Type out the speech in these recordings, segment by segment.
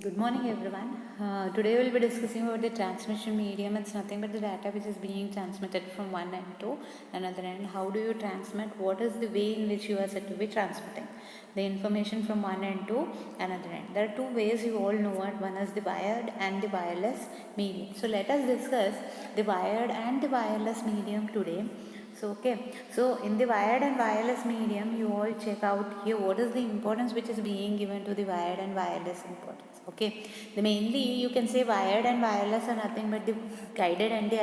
Good morning, everyone. Today we'll be discussing about the transmission medium. It's nothing but the data which is being transmitted from one end to another end. How do you transmit? What is the way in which you are said to be transmitting the information from one end to another end? There are two ways, you all know it. One is the wired and the wireless medium. So let us discuss the wired and the wireless medium today. So in the wired and wireless medium, you all check out here what is the importance which is being given to the wired and wireless importance. Okay, the mainly you can say wired and wireless are nothing but the guided and the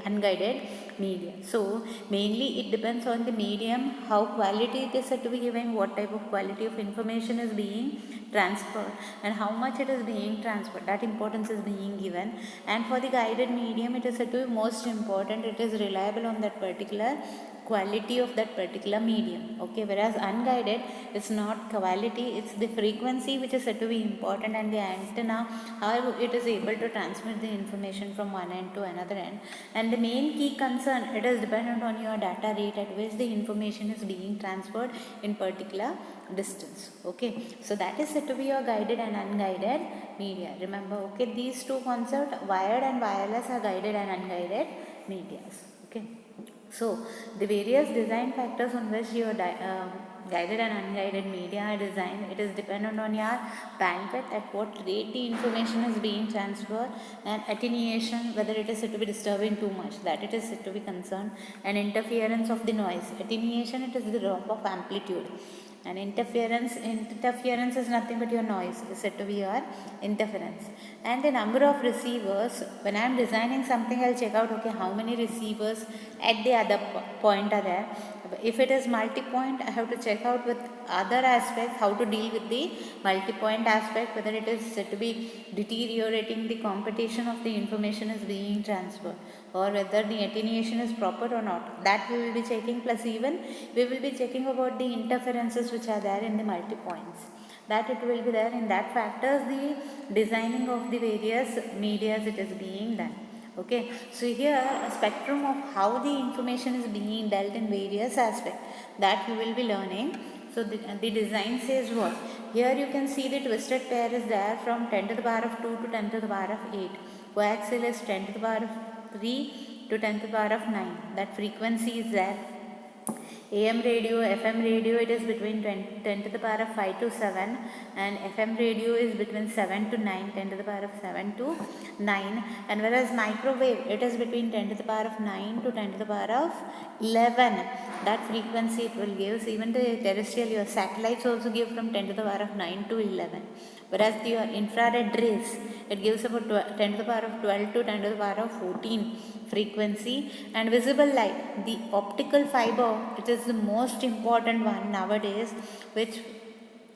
unguided medium. So mainly it depends on the medium, how quality it is said to be given, what type of quality of information is being transferred, and how much it is being transferred. That importance is being given. And for the guided medium, it is said to be most important. It is reliable on that particular quality of that particular medium. Okay, whereas unguided, it's not quality, it's the frequency which is said to be important, and the antenna, how it is able to transmit the information from one end to another end. And the main key concern, it is dependent on your data rate at which the information is being transferred in particular distance. Okay, so that is said to be your guided and unguided media. Remember, okay, these two concepts, wired and wireless, are guided and unguided medias. Okay, so the various design factors on which your guided and unguided media are designed, it is dependent on your bandwidth, at what rate the information is being transferred, and attenuation, whether it is said to be disturbing too much, that it is said to be concerned, and interference of the noise. Attenuation, it is the drop of amplitude, and interference is nothing but your noise, is said to be your interference. And the number of receivers, when I am designing something, I'll check out, okay, how many receivers at the other point are there. If it is multi-point, I have to check out with other aspects how to deal with the multi-point aspect, whether it is said to be deteriorating the computation of the information is being transferred, or whether the attenuation is proper or not. That we will be checking, plus even we will be checking about the interferences which are there in the multi-points. That it will be there. In that factors, the designing of the various medias it is being done. Okay, so here a spectrum of how the information is being dealt in various aspects, that you will be learning. So the design says what? Here you can see the twisted pair is there from 10 to the power of 2 to 10 to the power of 8. Coaxial is 10 to the power of 3 to 10 to the power of 9. That frequency is there. AM radio, FM radio, it is between 10 to the power of 5 to 7, and FM radio is between 7 to 9, 10 to the power of 7 to 9, and whereas microwave, it is between 10 to the power of 9 to 10 to the power of 11. That frequency it will give. So even the terrestrial, your satellites also give from 10 to the power of 9 to 11. Whereas your infrared rays, it gives about 10 to the power of 12 to 10 to the power of 14 frequency. And visible light, the optical fiber, it is the most important one nowadays, which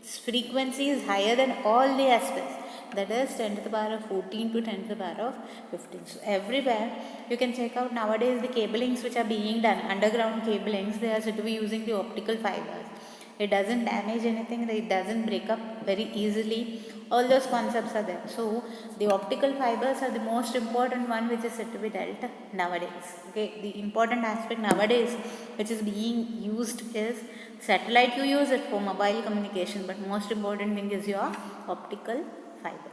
frequency is higher than all the aspects, that is 10 to the power of 14 to 10 to the power of 15. So everywhere you can check out nowadays the cablings which are being done, underground cablings, they are said to be using the optical fibers. It doesn't damage anything, it doesn't break up very easily. All those concepts are there. So the optical fibers are the most important one which is said to be dealt nowadays. Okay, the important aspect nowadays which is being used is satellite. You use it for mobile communication, but most important thing is your optical fiber.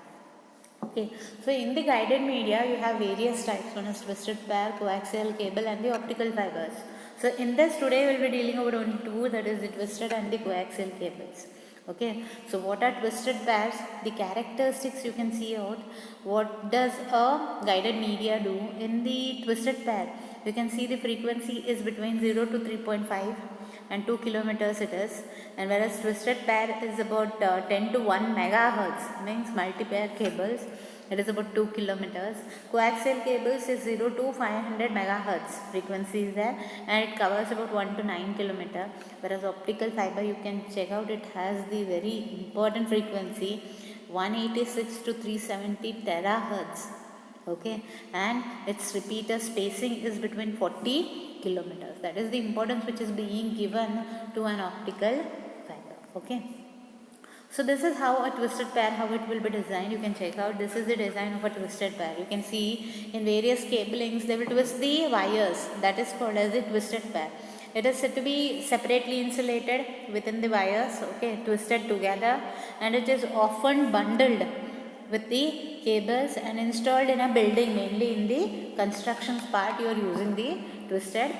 Okay, so in the guided media you have various types. One is twisted pair, coaxial cable, and the optical fibers. So in this today we will be dealing about only two, that is the twisted and the coaxial cables. Okay, so what are twisted pairs? The characteristics you can see out. What does a guided media do? In the twisted pair, you can see the frequency is between 0 to 3.5 and 2 kilometers it is, and whereas twisted pair is about 10 to 1 megahertz, means multi-pair cables, it is about 2 kilometers. Coaxial cables is 0 to 500 megahertz frequency is there, and it covers about 1 to 9 kilometer. Whereas optical fiber, you can check out, it has the very important frequency 186 to 370 terahertz. Okay, and its repeater spacing is between 40 kilometers. That is the importance which is being given to an optical fiber. Okay, so this is how a twisted pair, how it will be designed. You can check out, this is the design of a twisted pair. You can see in various cablings they will twist the wires, that is called as the twisted pair. It is said to be separately insulated within the wires, okay, twisted together, and it is often bundled with the cables and installed in a building, mainly in the construction part you are using the twisted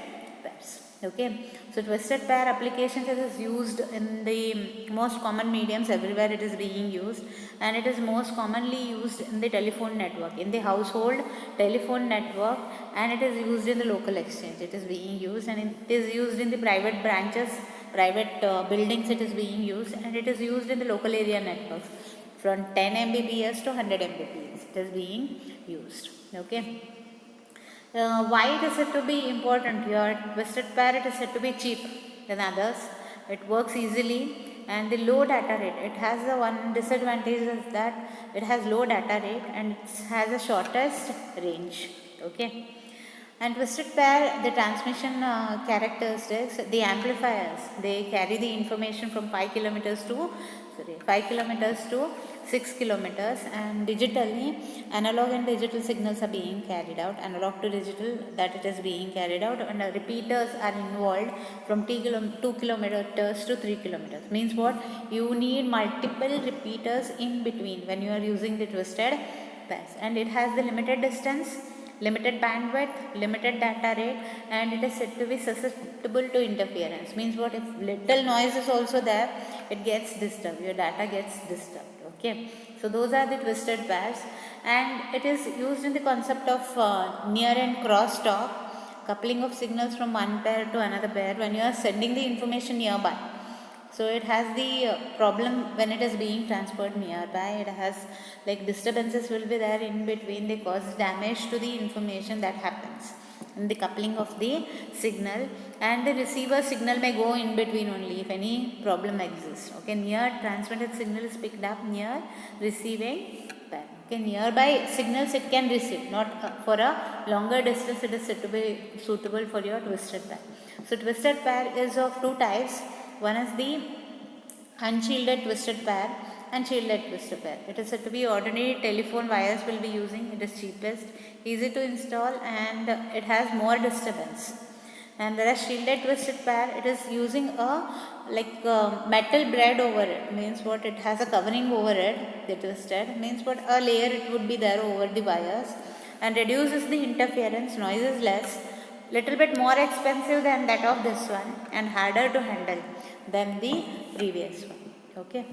pairs. Okay, so twisted pair applications is used in the most common mediums, everywhere it is being used, and it is most commonly used in the telephone network, in the household telephone network, and it is used in the local exchange, it is being used, and it is used in the private branches, private buildings it is being used, and it is used in the local area networks from 10 Mbps to 100 Mbps it is being used. Okay, why it is said to be important? Your twisted pair, it is said to be cheap than others. It works easily and the low data rate. It has the one disadvantage is that it has low data rate and it has the shortest range. Okay, and twisted pair, the transmission characteristics, the amplifiers, they carry the information from 5 kilometers to 5 kilometers to 6 kilometers, and digitally analog and digital signals are being carried out, analog to digital, that it is being carried out, and repeaters are involved from 2 kilometers to 3 kilometers. Means what? You need multiple repeaters in between when you are using the twisted pairs, and it has the limited distance, limited bandwidth, limited data rate, and it is said to be susceptible to interference. Means what? If little noise is also there, it gets disturbed, your data gets disturbed. Okay, so those are the twisted pairs, and it is used in the concept of near and cross talk, coupling of signals from one pair to another pair when you are sending the information nearby. So it has the problem when it is being transferred nearby, it has like disturbances will be there in between, they cause damage to the information that happens in the coupling of the signal, and the receiver signal may go in between only if any problem exists. Okay, near transmitted signal is picked up near receiving pair. Okay, nearby signals it can receive, not for a longer distance it is said to be suitable for your twisted pair. So twisted pair is of two types. One is the unshielded twisted pair and shielded twisted pair. It is said to be ordinary telephone wires will be using. It is cheapest, easy to install, and it has more disturbance. And whereas shielded twisted pair, it is using a metal braid over it. Means what? It has a covering over it. The twisted means what? A layer it would be there over the wires and reduces the interference. Noise is less. Little bit more expensive than that of this one and harder to handle than the previous one. Okay,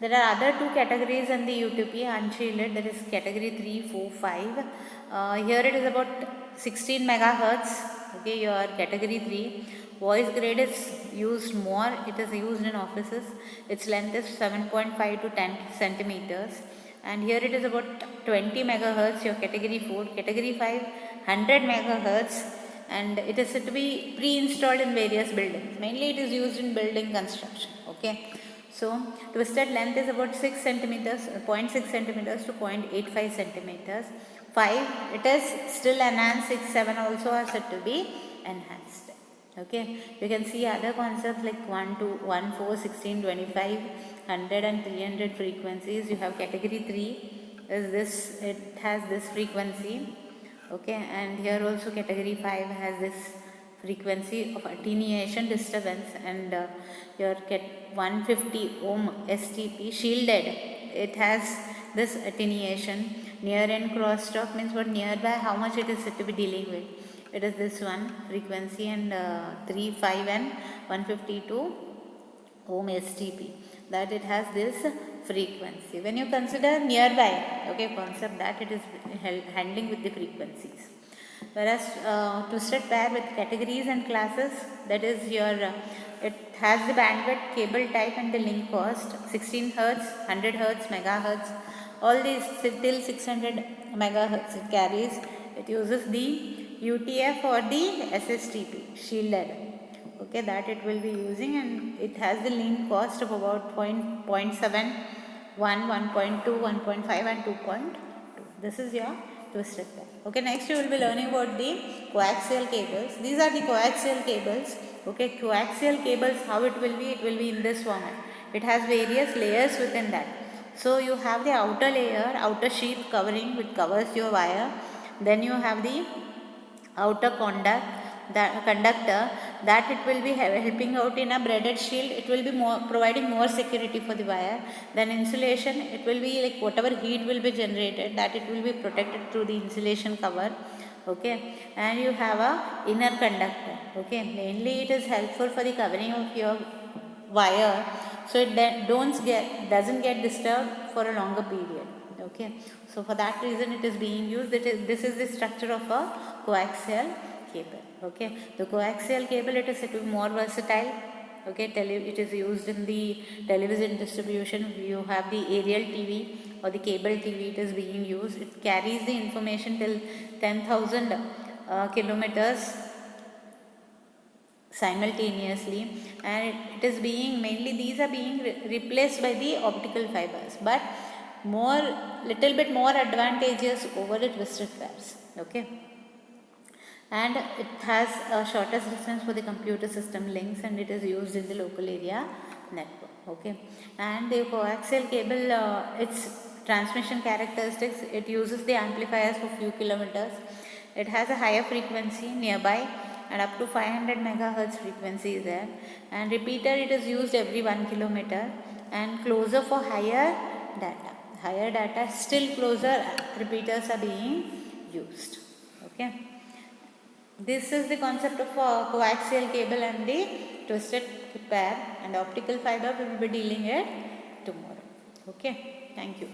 there are other two categories in the UTP unshielded, that is category 3, 4, 5. Here it is about 16 megahertz. Okay, your category 3 voice grade is used more, it is used in offices, its length is 7.5 to 10 centimeters, and here it is about 20 megahertz. Your category 4, category 5 100 megahertz, and it is said to be pre-installed in various buildings. Mainly it is used in building construction. Okay, so twisted length is about 6 centimeters, 0.6 centimeters to 0.85 centimeters. 5 it is still enhanced, 6, 7 also are said to be enhanced. Okay, you can see other concepts like 1, 2, 1, 4, 16, 25, 100 and 300 frequencies. You have category 3 is this, it has this frequency. Okay, and here also category 5 has this frequency of attenuation disturbance, and your 150 ohm STP shielded, it has this attenuation. Near and cross talk means what? Nearby, how much it is said to be dealing with, it is this one frequency, and 3, 5 and 152 ohm STP, that it has this frequency. When you consider nearby, okay, concept that it is handling with the frequencies. Whereas twisted pair with categories and classes, that is your it has the bandwidth, cable type, and the link cost. 16 hertz, 100 hertz, megahertz, all these till 600 megahertz it carries. It uses the UTF or the SSTP shielded. Okay, that it will be using, and it has the link cost of about 0.7, 1.2, 1.5 and 2.2. This is your twisted pair. Okay, next you will be learning about the coaxial cables. These are the coaxial cables. Okay, coaxial cables, how it will be in this format. It has various layers within that. So you have the outer layer, outer sheath covering which covers your wire. Then you have the outer conductor that it will be helping out in a braided shield. It will be more providing more security for the wire. Then insulation, it will be like whatever heat will be generated, that it will be protected through the insulation cover. Okay, and you have a inner conductor. Okay, mainly it is helpful for the covering of your wire, so it doesn't get disturbed for a longer period. Okay, so for that reason it is being used. This is the structure of a coaxial cable. Okay, the coaxial cable, it is said to be more versatile. Okay, it is used in the television distribution. You have the aerial TV or the cable TV, it is being used. It carries the information till 10,000 kilometers simultaneously, and it is being mainly, these are being replaced by the optical fibers, but little bit more advantageous over the twisted wires. Okay, and it has a shortest distance for the computer system links, and it is used in the local area network. Okay, and the coaxial cable, its transmission characteristics, it uses the amplifiers for few kilometers. It has a higher frequency nearby, and up to 500 megahertz frequency is there, and repeater, it is used every 1 kilometer, and closer for higher data, still closer repeaters are being used. Okay, this is the concept of coaxial cable and the twisted pair, and optical fiber we will be dealing it tomorrow. Okay, thank you.